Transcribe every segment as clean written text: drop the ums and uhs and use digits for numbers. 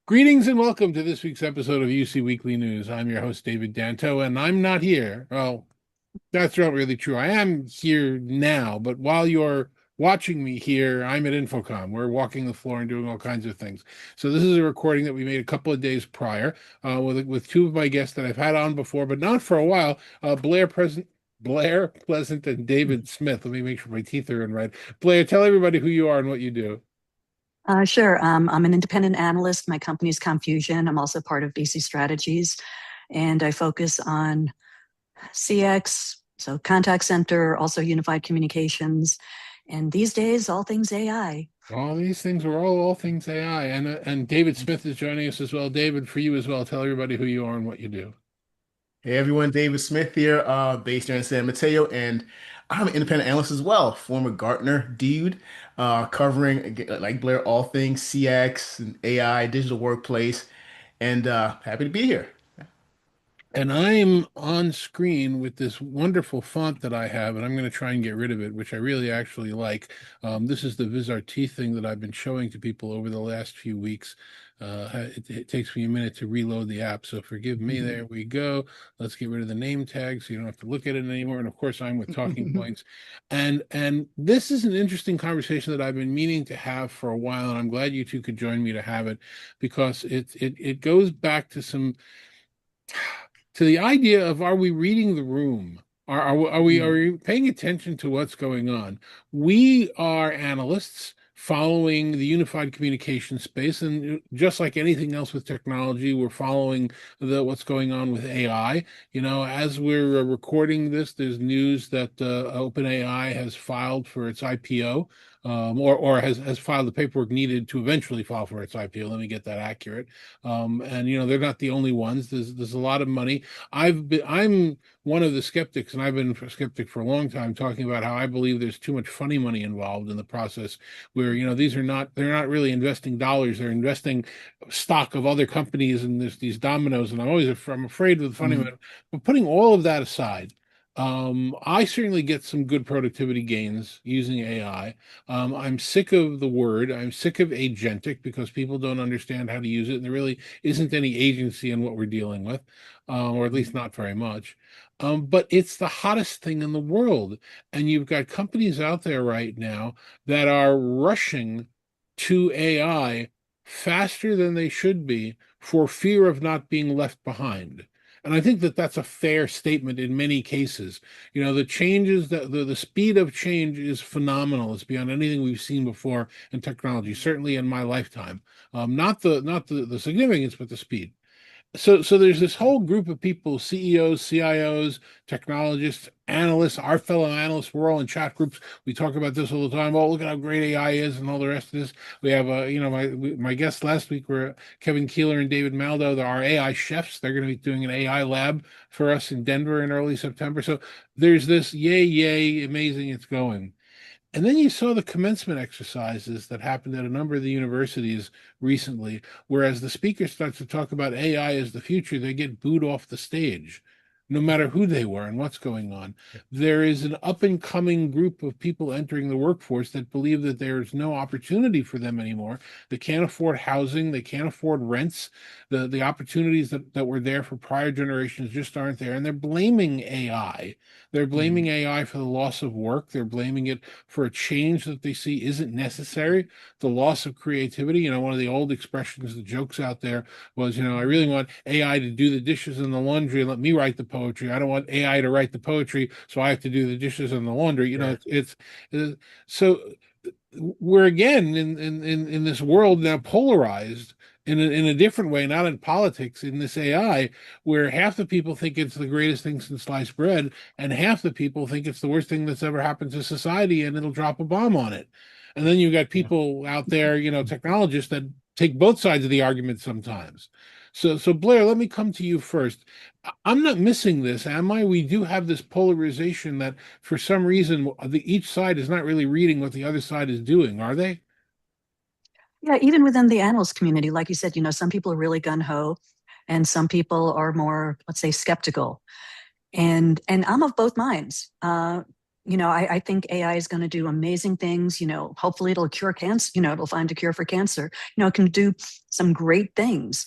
Greetings and welcome to this week's episode of UC Weekly News. I'm your host, David Danto, and I'm not here. Well, that's not really true. I am here now, but while you're watching me here, I'm at Infocom. We're walking the floor and doing all kinds of things. So this is a recording that we made a couple of days prior with two of my guests that I've had on before, but not for a while. Blair Pleasant and David Smith. Let me make sure my teeth are in right. Blair, tell everybody who you are and what you do. Sure. I'm an independent analyst. My company is Confusion. I'm also part of BC Strategies, and I focus on CX, so contact center, also unified communications, and these days, all things AI. All these things are all things AI, and David Smith is joining us as well. David, for you as well, tell everybody who you are and what you do. Hey everyone, David Smith here, based here in San Mateo, and I'm an independent analyst as well, former Gartner dude, covering like Blair all things CX and AI, digital workplace, and happy to be here. And I'm on screen with this wonderful font that I have, and I'm going to try and get rid of it, which I really actually like. This is the VizRT thing that I've been showing to people over the last few weeks. It takes me a minute to reload the app, so forgive me. There we go. Let's get rid of the name tag so you don't have to look at it anymore. And of course, I'm with Talking Points. And this is an interesting conversation that I've been meaning to have for a while, and I'm glad you two could join me to have it because it goes back to the idea of, are we reading the room? Are we paying attention to what's going on? We are analysts following the unified communication space, and just like anything else with technology, we're following the what's going on with AI. As we're recording this, there's news that OpenAI has filed for its IPO. Or has filed the paperwork needed to eventually file for its IPO. Let me get that accurate. And they're not the only ones. There's a lot of money. I'm one of the skeptics, and I've been a skeptic for a long time, talking about how I believe there's too much funny money involved in the process, where they're not really investing dollars, they're investing stock of other companies, and there's these dominoes. And I'm afraid with funny money. But putting all of that aside, I certainly get some good productivity gains using AI. I'm sick of the word. I'm sick of agentic because people don't understand how to use it, and there really isn't any agency in what we're dealing with, or at least not very much. But it's the hottest thing in the world, and you've got companies out there right now that are rushing to AI faster than they should be for fear of not being left behind. And I think that that's a fair statement in many cases. The changes, the speed of change is phenomenal. It's beyond anything we've seen before in technology, certainly in my lifetime. Not the significance, but the speed. So there's this whole group of people, CEOs, CIOs, technologists, analysts, our fellow analysts. We're all in chat groups. We talk about this all the time. Oh, look at how great AI is and all the rest of this. We have my guests last week were Kevin Keeler and David Maldo. They're our AI chefs. They're going to be doing an AI lab for us in Denver in early September. So there's this yay, amazing, it's going. And then you saw the commencement exercises that happened at a number of the universities recently, whereas the speaker starts to talk about AI as the future, they get booed off the stage, no matter who they were and what's going on. There is an up and coming group of people entering the workforce that believe that there's no opportunity for them anymore. They can't afford housing, they can't afford rents. The opportunities that were there for prior generations just aren't there. And they're blaming AI. They're blaming AI for the loss of work. They're blaming it for a change that they see isn't necessary, the loss of creativity. One of the old expressions, the jokes out there was, I really want AI to do the dishes and the laundry and let me write the poetry. I don't want AI to write the poetry, so I have to do the dishes and the laundry. Yeah. It's so we're again in this world now polarized in a different way, not in politics, in this AI, where half the people think it's the greatest thing since sliced bread, and half the people think it's the worst thing that's ever happened to society, and it'll drop a bomb on it. And then you've got Yeah. people out there, technologists that take both sides of the argument sometimes. So Blair, let me come to you first. I'm not missing this, am I? We do have this polarization that for some reason each side is not really reading what the other side is doing, are they? Yeah, even within the analyst community, like you said, some people are really gun ho, and some people are more, let's say, skeptical. And I'm of both minds. I think AI is going to do amazing things. Hopefully it'll cure cancer. It'll find a cure for cancer. It can do some great things,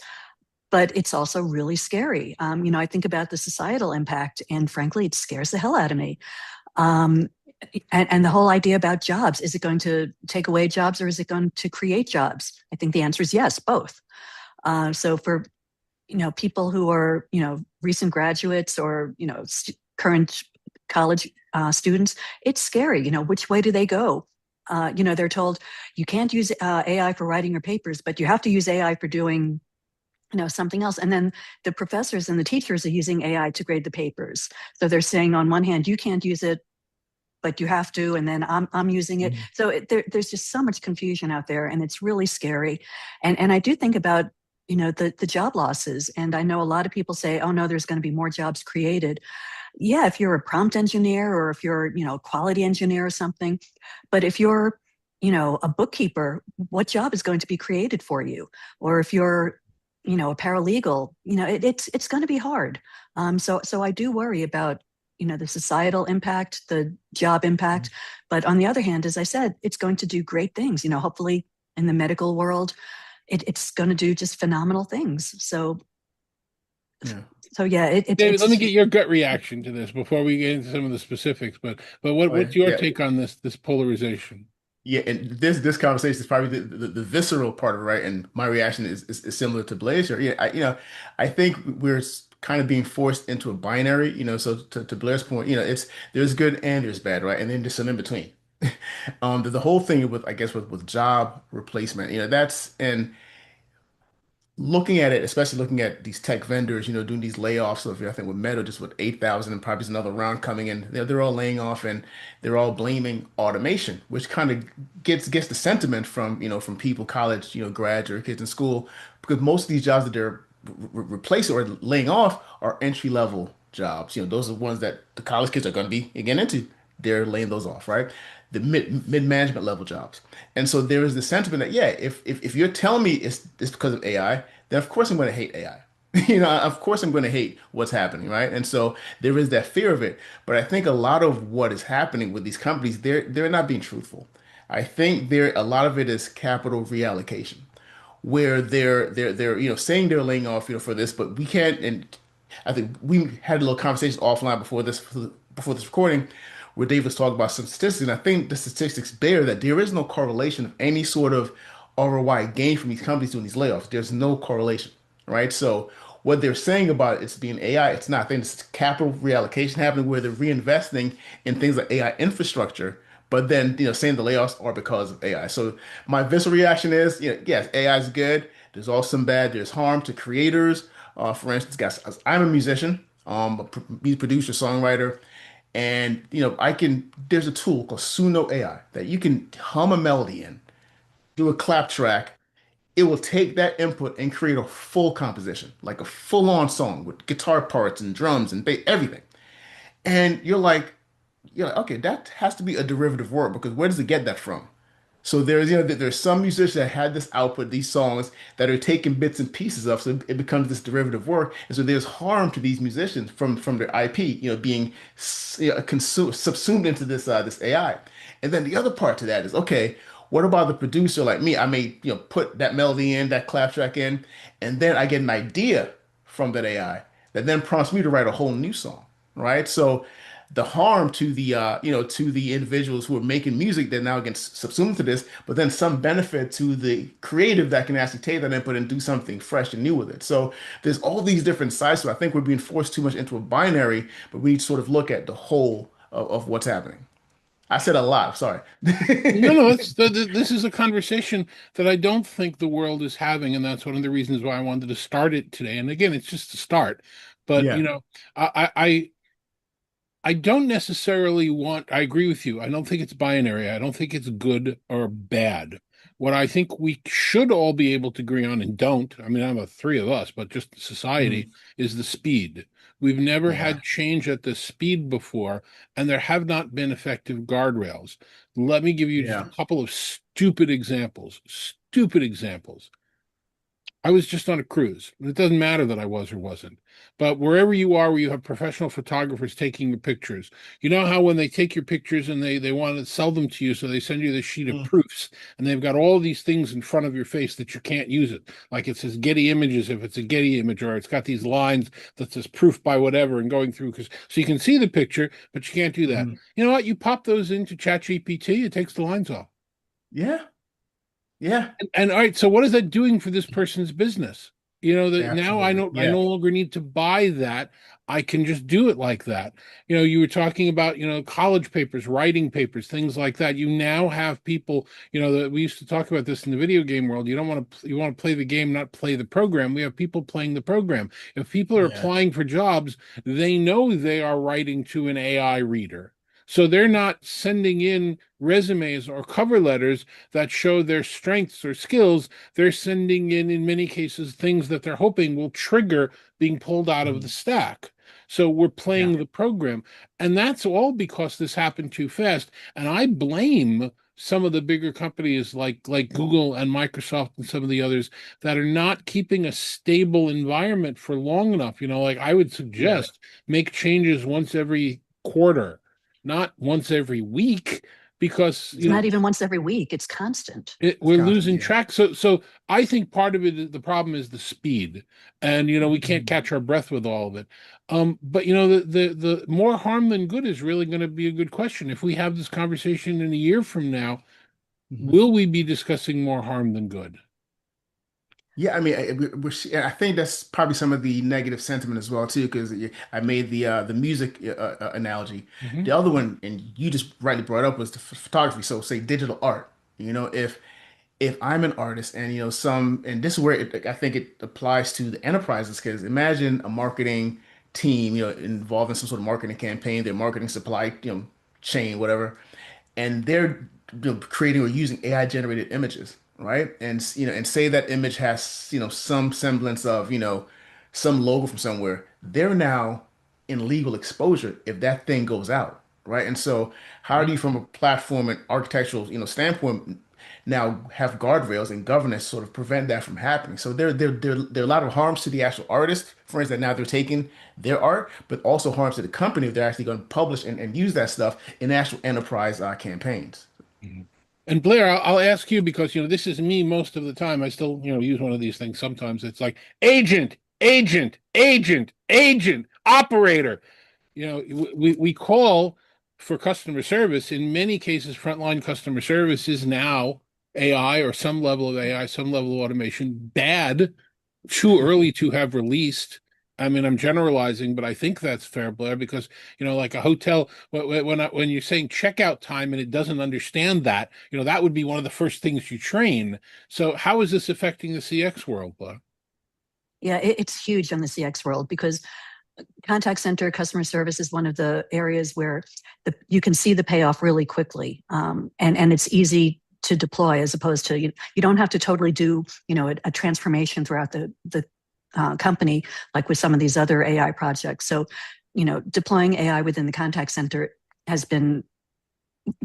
but it's also really scary. I think about the societal impact, and frankly, it scares the hell out of me. Um, and the whole idea about jobs, is it going to take away jobs or is it going to create jobs? I think the answer is yes, both. So for people who are recent graduates or current college students, it's scary. Which way do they go? They're told you can't use AI for writing your papers, but you have to use AI for doing something else. And then the professors and the teachers are using AI to grade the papers. So they're saying on one hand, you can't use it, but you have to, and then I'm using it. Mhm. So there's just so much confusion out there, and it's really scary. And I do think about the job losses, and I know a lot of people say, oh no, there's going to be more jobs created. Yeah, if you're a prompt engineer or if you're a quality engineer or something, but if you're a bookkeeper, what job is going to be created for you? Or if you're a paralegal, it's going to be hard. So I do worry about the societal impact, the job impact. But on the other hand, as I said, it's going to do great things. Hopefully in the medical world, it's going to do just phenomenal things. Yeah. So yeah, David, let me it's get your gut reaction to this before we get into some of the specifics. But Oh, yeah. what's your Yeah. take on this polarization? Yeah, and this conversation is probably the visceral part of it, right? And my reaction is similar to Blair's. Yeah, I think we're kind of being forced into a binary. So to Blair's point, there's good and there's bad, right? And then there's some in between. The whole thing with, I guess, with job replacement, that's and looking at it, especially looking at these tech vendors, doing these layoffs. So if I think with Meta, just with 8,000 and probably another round coming in, they're all laying off and they're all blaming automation, which kind of gets the sentiment from people, college, grads or kids in school, because most of these jobs that they're replacing or laying off are entry level jobs. Those are the ones that the college kids are going to be getting into. They're laying those off, right? The mid management level jobs. And so there is the sentiment that, yeah, if you're telling me it's because of AI, then of course I'm going to hate AI. Of course I'm going to hate what's happening, right? And so there is that fear of it. But I think a lot of what is happening with these companies, they're not being truthful. I think a lot of it is capital reallocation, where they're saying they're laying off for this, but we can't. And I think we had a little conversation offline before this recording, where Dave was talking about some statistics, and I think the statistics bear that there is no correlation of any sort of ROI gain from these companies doing these layoffs. There's no correlation, right? So what they're saying about it's being AI, it's not. I think it's capital reallocation happening where they're reinvesting in things like AI infrastructure, but then saying the layoffs are because of AI. So my visceral reaction is, yes, AI is good. There's also some bad. There's harm to creators. For instance, guys, I'm a musician, music producer, songwriter, and I can. There's a tool called Suno AI that you can hum a melody in, do a clap track. It will take that input and create a full composition, like a full-on song with guitar parts and drums and bass, everything. And you're like, okay, that has to be a derivative work because where does it get that from? So there's some musicians that had this output, these songs that are taking bits and pieces of, so it becomes this derivative work, and so there's harm to these musicians from their IP, being consumed, subsumed into this AI. And then the other part to that is, okay, what about the producer like me? I may put that melody in, that clap track in, and then I get an idea from that AI that then prompts me to write a whole new song, right? So the harm to the individuals who are making music that now get subsumed to this, but then some benefit to the creative that can actually take that input and do something fresh and new with it. So there's all these different sides. So I think we're being forced too much into a binary, but we need to sort of look at the whole of what's happening. I said a lot. Sorry. No, no, this is a conversation that I don't think the world is having, and that's one of the reasons why I wanted to start it today. And again, it's just a start, but Yeah. I don't necessarily want, I agree with you. I don't think it's binary. I don't think it's good or bad. What I think we should all be able to agree on and don't, I mean, I'm a three of us, but just society, Mhm. is the speed. We've never Yeah. had change at the speed before, and there have not been effective guardrails. Let me give you just a Yeah. couple of stupid examples. Stupid examples. I was just on a cruise. It doesn't matter that I was or wasn't. But wherever you are, where you have professional photographers taking your pictures, you know how when they take your pictures and they want to sell them to you, so they send you this sheet of Mm, proofs, and they've got all these things in front of your face that you can't use it. Like it says Getty Images if it's a Getty image, or it's got these lines that says proof by whatever and going through because so you can see the picture, but you can't do that. mhm. You know what? You pop those into ChatGPT, it takes the lines off. Yeah, yeah, And all right, so what is that doing for this person's business? You know, that now absolutely. I Yeah, no longer need to buy that. I can just do it like that. You know, you were talking about, college papers, writing papers, things like that. You now have people, that we used to talk about this in the video game world. You don't want to you want to play the game, not play the program. We have people playing the program. If people are yeah. applying for jobs, they know they are writing to an AI reader. So they're not sending in resumes or cover letters that show their strengths or skills. They're sending in many cases, things that they're hoping will trigger being pulled out of the Mhm. stack. So we're Yeah, playing the program. And that's all because this happened too fast. And I blame some of the bigger companies like Google and Microsoft and some of the others that are not keeping a stable environment for long enough. Like I would yeah. suggest make changes once every quarter, not once every week, because It's not even once every week, it's constant. It's we're constant. losing Yeah. track. So I think part of it, the problem is the speed, and we can't Mhm. catch our breath with all of it. But the more harm than good is really going to be a good question. If we have this conversation in a year from now, Mhm. will we be discussing more harm than good? Yeah, I mean, I think that's probably some of the negative sentiment as well too, because I made the music analogy. Hmm. The other one, and you just rightly brought up, was the photography. So, say digital art. If I'm an artist and and this is where I think it applies to the enterprises, because imagine a marketing team, involved in some sort of marketing campaign, their marketing supply, chain, whatever, and they're creating or using AI generated images, right? And say that image has some semblance of some logo from somewhere. They're now in legal exposure if that thing goes out, right? And so, how do Right. you, from a platform and architectural standpoint, now have guardrails and governance sort of prevent that from happening? So there are a lot of harms to the actual artist, for instance, that now they're taking their art, but also harms to the company if they're actually going to publish and use that stuff in actual enterprise campaigns. Mhm. And Blair, I'll ask you because this is me most of the time. I still use one of these things sometimes. It's like agent, agent, agent, agent, operator. We call for customer service. In many cases, frontline customer service is now AI or some level of AI, some level of automation. Bad, too early to have released. I mean, I'm generalizing, but I think that's fair, Blair, because like a hotel, when you're saying checkout time and it doesn't understand that, that would be one of the first things you train. So, how is this affecting the CX world, Blair? Yeah, it's huge on the CX world because contact center customer service is one of the areas where you can see the payoff really quickly, and it's easy to deploy as opposed to you don't have to totally do a transformation throughout the company like with some of these other AI projects. So deploying AI within the contact center has been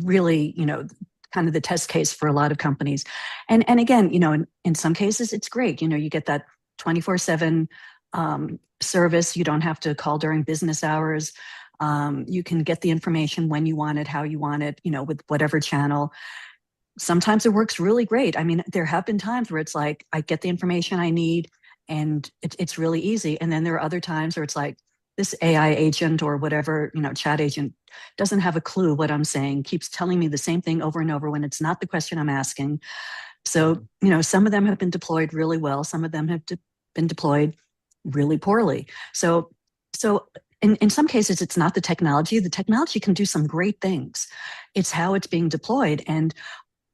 really kind of the test case for a lot of companies. And again, in some cases it's great. You get that 24/7 service. You don't have to call during business hours. You can get the information when you want it, how you want it, with whatever channel. Sometimes it works really great. I mean, there have been times where it's like I get the information I need and it's really easy. And then there are other times where it's like this AI agent or whatever, chat agent doesn't have a clue what I'm saying, keeps telling me the same thing over and over when it's not the question I'm asking. So, Mhm. some of them have been deployed really well. Some of them have been deployed really poorly. So in some cases, it's not the technology. The technology can do some great things. It's how it's being deployed. And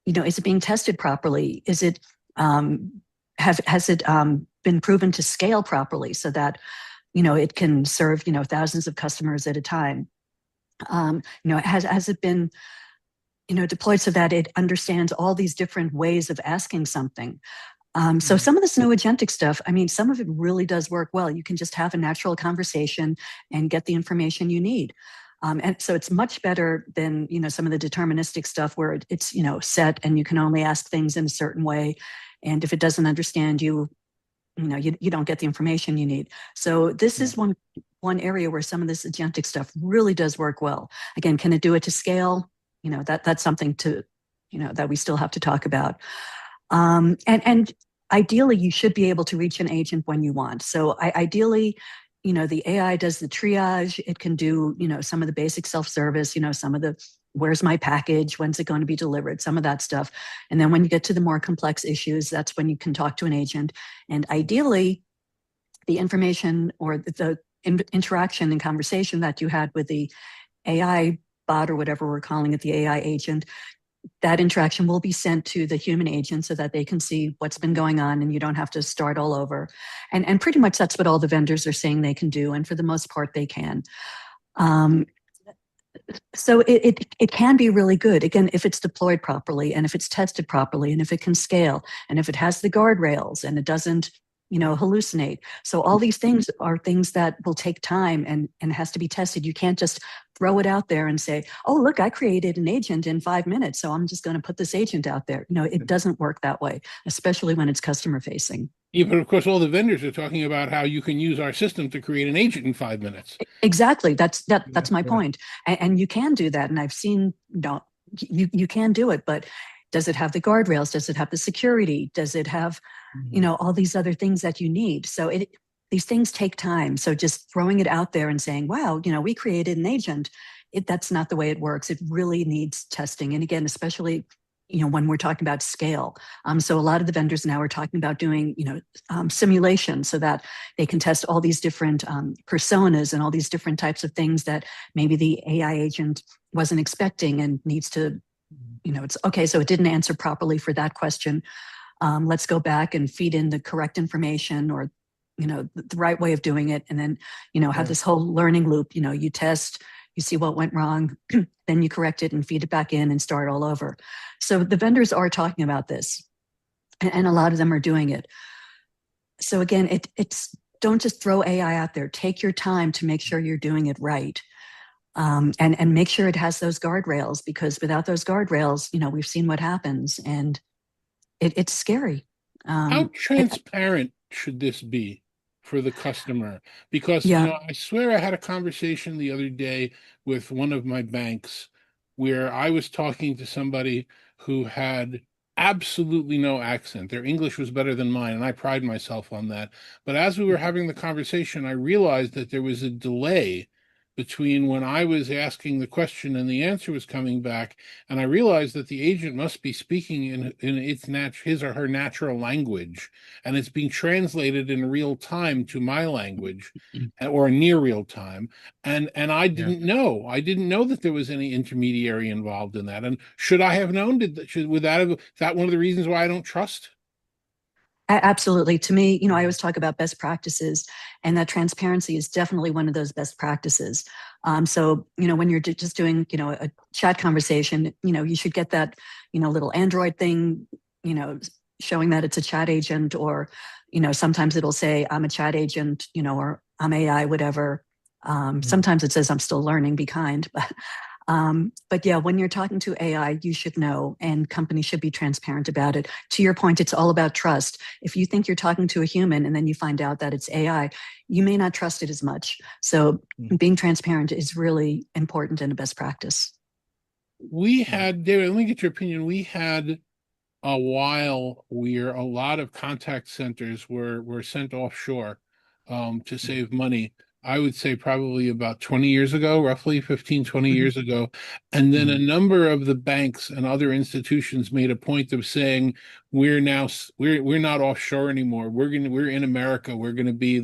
is it being tested properly? Is it has it been proven to scale properly so that it can serve thousands of customers at a time? Has it been deployed so that it understands all these different ways of asking something? So Mhm. some of this new agentic stuff, I mean, some of it really does work well. You can just have a natural conversation and get the information you need. And so it's much better than some of the deterministic stuff where it's set and you can only ask things in a certain way. And if it doesn't understand you, you don't get the information you need. So this Yeah. is one area where some of this agentic stuff really does work well. Again, can it do it to scale? That's something that we still have to talk about. And ideally, you should be able to reach an agent when you want. So ideally, the AI does the triage. It can do, some of the basic self-service, some of the where's my package, when's it going to be delivered, some of that stuff. And then when you get to the more complex issues, that's when you can talk to an agent. And ideally, the information or the interaction and conversation that you had with the AI bot or whatever we're calling it, the AI agent, that interaction will be sent to the human agent so that they can see what's been going on and you don't have to start all over. And pretty much that's what all the vendors are saying they can do. And for the most part, they can. So it can be really good, again, if it's deployed properly and if it's tested properly and if it can scale and if it has the guardrails and it doesn't hallucinate. So all these things are things that will take time and has to be tested. You can't just throw it out there and say, oh, look, I created an agent in 5 minutes, so I'm just going to put this agent out there. It doesn't work that way, especially when it's customer facing. Yeah, but of course, all the vendors are talking about how you can use our system to create an agent in 5 minutes. Exactly. That's Yeah. my Yeah. point. And you can do that. And I've seen, you can do it, but does it have the guardrails? Does it have the security? Does it have, all these other things that you need? So these things take time. So just throwing it out there and saying, wow, we created an agent, that's not the way it works. It really needs testing. And again, especially when we're talking about scale. So a lot of the vendors now are talking about doing, simulation so that they can test all these different personas and all these different types of things that maybe the AI agent wasn't expecting and needs to, it's okay, so it didn't answer properly for that question. Let's go back and feed in the correct information or, the right way of doing it. And then, have this whole learning loop, you test, you see what went wrong, then you correct it and feed it back in and start all over. So the vendors are talking about this, and a lot of them are doing it. So again, it's don't just throw AI out there. Take your time to make sure you're doing it right, and make sure it has those guardrails, because without those guardrails, we've seen what happens, and it's scary. How It, transparent should this be for the customer? Because, yeah. I swear I had a conversation the other day with one of my banks where I was talking to somebody who had absolutely no accent. Their English was better than mine, and I pride myself on that. But as we were having the conversation, I realized that there was a delay between when I was asking the question and the answer was coming back, and I realized that the agent must be speaking in his or her natural language, and it's being translated in real time to my language, or near real time. And I Yeah. didn't know that there was any intermediary involved in that. And should I have known? Would that have, is that one of the reasons why I don't trust? Absolutely. To me, I always talk about best practices, and that transparency is definitely one of those best practices. So, when you're just doing, a chat conversation, you should get that, little Android thing, showing that it's a chat agent, or, sometimes it'll say, I'm a chat agent, or I'm AI, whatever. Sometimes it says I'm still learning, be kind. But yeah, when you're talking to AI, you should know, and companies should be transparent about it. To your point, it's all about trust. If you think you're talking to a human and then you find out that it's AI, you may not trust it as much. So being transparent is really important and a best practice. We Yeah. had, David, let me get your opinion. We had a while where a lot of contact centers were sent offshore to save money. I would say probably about 20 years ago, roughly 15, 20 Mhm. years ago. And then a Mhm. number of the banks and other institutions made a point of saying, we're not offshore anymore. We're in America. We're going to be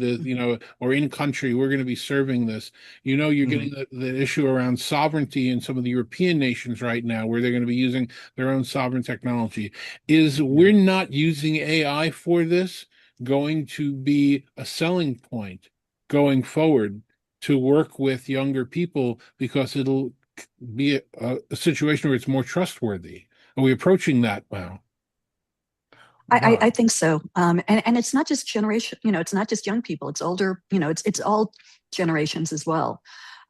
or in country, we're going to be serving this. You're getting Mhm. the issue around sovereignty in some of the European nations right now, where they're going to be using their own sovereign technology. Is Yeah. we're not using AI for this going to be a selling point going forward to work with younger people, because it'll be a situation where it's more trustworthy? Are we approaching that now? I Wow. think so. And it's not just generation, it's not just young people, it's older, it's all generations as well.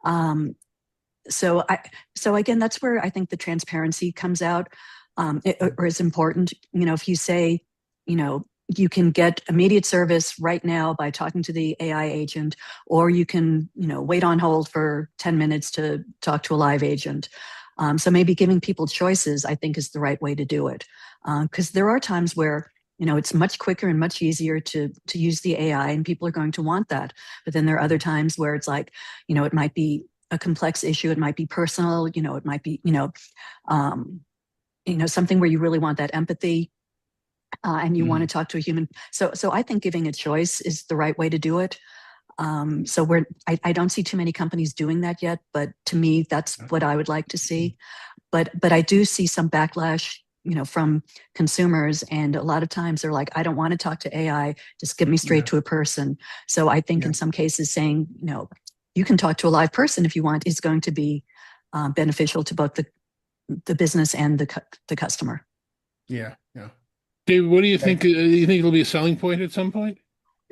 Um, so again, that's where I think the transparency comes out, or is important. If you say, you can get immediate service right now by talking to the AI agent, or you can, wait on hold for 10 minutes to talk to a live agent. So maybe giving people choices, I think, is the right way to do it. Because there are times where, it's much quicker and much easier to use the AI, and people are going to want that. But then there are other times where it's like, it might be a complex issue, it might be personal, it might be, something where you really want that empathy, and you want to Mhm. talk to a human. So I think giving a choice is the right way to do it. So I don't see too many companies doing that yet, but to me, that's what I would like to see. But I do see some backlash, from consumers, and a lot of times they're like, I don't want to talk to AI, just get me straight Yeah, to a person. So I think yeah, in some cases saying, you can talk to a live person if you want, is going to be beneficial to both the business and the customer. yeah, yeah. David, what do you think? Like, Do you think it'll be a selling point at some point?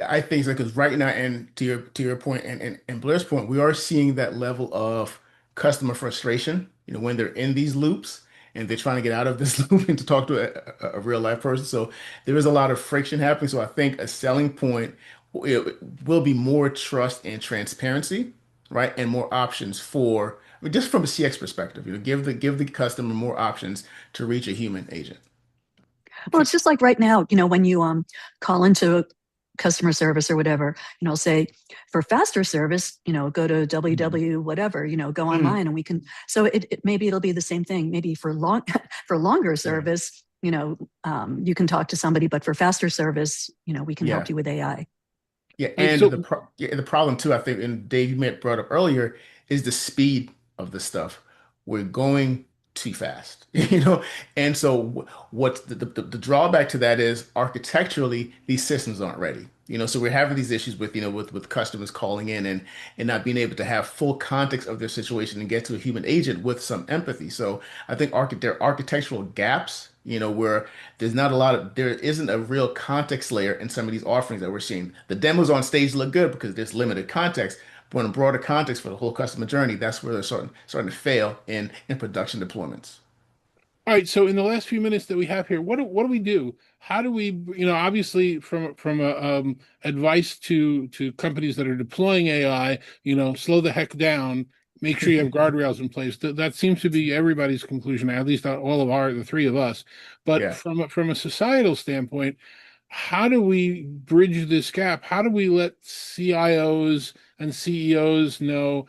I think so because right now, and to your point, and Blair's point, we are seeing that level of customer frustration. When they're in these loops and they're trying to get out of this loop and to talk to a real life person. So there is a lot of friction happening. So I think a selling point will be more trust and transparency, right, and more options for. I mean, just from a CX perspective, give the customer more options to reach a human agent. Well, it's just like right now, when you call into customer service or whatever, say for faster service, go to Mhm. www whatever, go Mm. online and we can. So maybe it'll be the same thing. Maybe for for longer Yeah, service, you can talk to somebody, but for faster service, we can help yeah. you with AI. Yeah, All right, and so the problem too, I think, and Dave, you may have brought up earlier, is the speed of the stuff. We're going too fast, and so what's the drawback to that is architecturally these systems aren't ready. So we're having these issues with with customers calling in and not being able to have full context of their situation and get to a human agent with some empathy. So I think there are architectural gaps, where there isn't a real context layer in some of these offerings that we're seeing. The demos on stage look good because there's limited context, but in a broader context for the whole customer journey, that's where they're starting to fail in production deployments. all right, so in the last few minutes that we have here, what do we do? How do we, obviously from a advice to companies that are deploying AI, slow the heck down, make sure you have guardrails in place. That seems to be everybody's conclusion, at least all of the three of us. But Yeah. from a societal standpoint, how do we bridge this gap? How do we let CIOs and CEOs know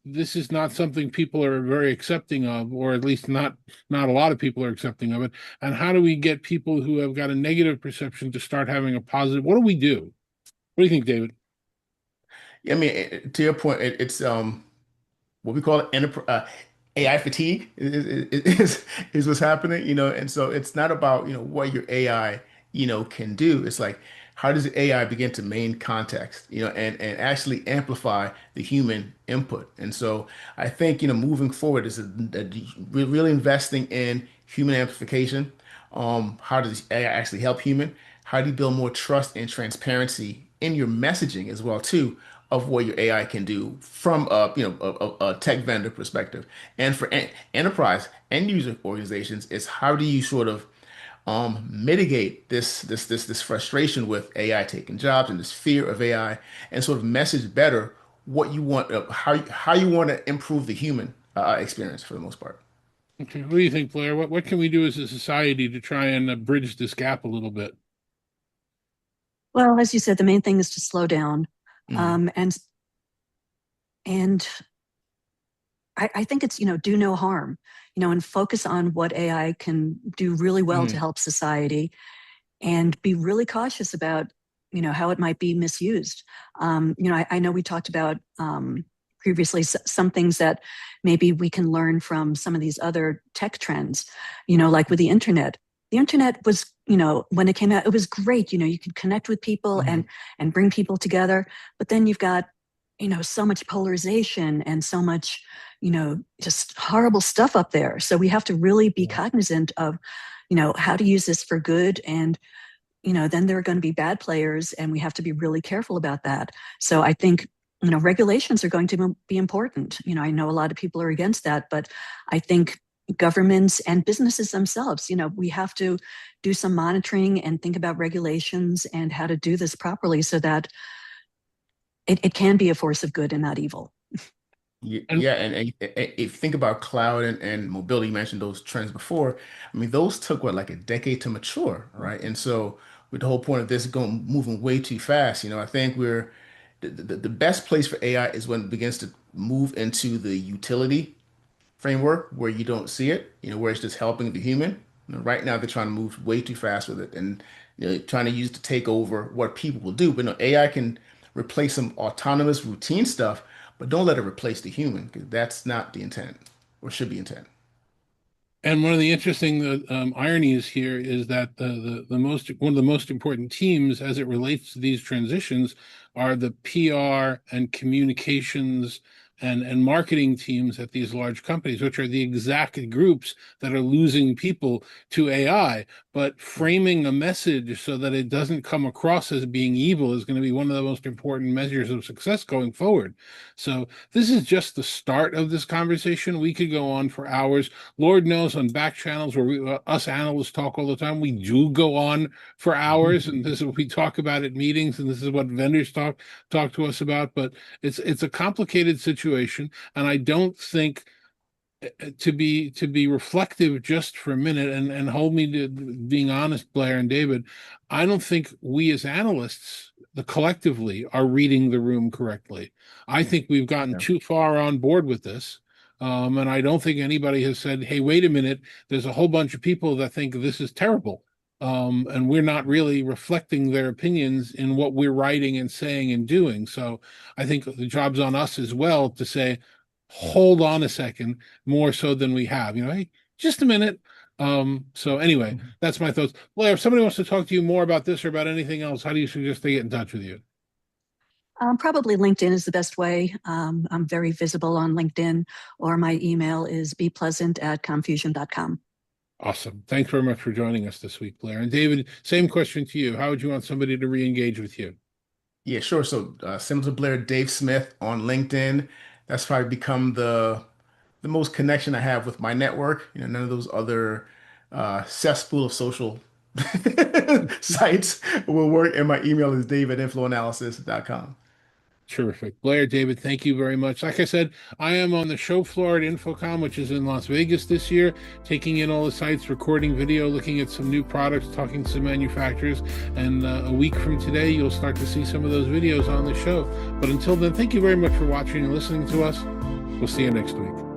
this is not something people are very accepting of, or at least not a lot of people are accepting of it. And how do we get people who have got a negative perception to start having a positive? What do we do? What do you think, David? I mean, to your point, it's what we call it AI fatigue is what's happening, and so it's not about, what your AI, can do. It's like, how does the AI begin to main context, and actually amplify the human input? And so I think, moving forward is we're really investing in human amplification. How does AI actually help human? How do you build more trust and transparency in your messaging as well, too, of what your AI can do from a tech vendor perspective, and for enterprise end user organizations, is how do you sort of mitigate this frustration with AI taking jobs and this fear of AI, and sort of message better what you want, how you want to improve the human experience for the most part. Okay, what do you think, Blair? What can we do as a society to try and bridge this gap a little bit? Well, as you said, the main thing is to slow down, Mhm. um, and and I think it's, do no harm, and focus on what AI can do really well to Mhm. help society, and be really cautious about, how it might be misused. I know we talked about previously some things that maybe we can learn from some of these other tech trends, like with the internet. The internet was, when it came out, it was great. You could connect with people Mhm. and bring people together. But then you've got, so much polarization and so much, just horrible stuff up there. So we have to really be Yeah. cognizant of, how to use this for good. And then there are going to be bad players, and we have to be really careful about that. So I think, regulations are going to be important. I know a lot of people are against that, but I think governments and businesses themselves. We have to do some monitoring and think about regulations and how to do this properly so that it can be a force of good and not evil. And Yeah, and if you think about cloud and mobility, you mentioned those trends before. I mean, those took what, like a decade to mature, right? And so, with the whole point of this going moving way too fast, I think we're the best place for AI is when it begins to move into the utility framework where you don't see it, where it's just helping the human. Right now, they're trying to move way too fast with it and trying to use to take over what people will do. But no, AI can replace some autonomous routine stuff, but don't let it replace the human because that's not the intent or should be intent. And one of the interesting ironies here is that the most one of the most important teams as it relates to these transitions are the PR and communications and marketing teams at these large companies, which are the exact groups that are losing people to AI. But framing a message so that it doesn't come across as being evil is going to be one of the most important measures of success going forward. So this is just the start of this conversation. We could go on for hours. Lord knows on back channels where us analysts talk all the time, we do go on for hours, and this is what we talk about at meetings, and this is what vendors talk to us about. But it's a complicated situation, and I don't think to be reflective just for a minute and hold me to being honest, Blair and David, I don't think we as analysts, the collectively, are reading the room correctly. I think we've gotten Yeah. too far on board with this. And I don't think anybody has said, hey, wait a minute, there's a whole bunch of people that think this is terrible. And we're not really reflecting their opinions in what we're writing and saying and doing. So I think the job's on us as well to say, hold on a second, more so than we have. Hey, just a minute. So anyway, that's my thoughts. Blair, if somebody wants to talk to you more about this or about anything else, how do you suggest they get in touch with you? Probably LinkedIn is the best way. I'm very visible on LinkedIn, or my email is bpleasant@confusion.com. Awesome. Thanks very much for joining us this week, Blair. And David, same question to you. How would you want somebody to re-engage with you? Yeah, sure. So similar to Blair, Dave Smith on LinkedIn. That's probably become the most connection I have with my network. None of those other cesspool of social sites will work. And my email is dave@infloanalysis.com. Terrific. Blair, David, thank you very much. Like I said, I am on the show floor at InfoComm, which is in Las Vegas this year, taking in all the sites, recording video, looking at some new products, talking to some manufacturers. And a week from today, you'll start to see some of those videos on the show. But until then, thank you very much for watching and listening to us. We'll see you next week.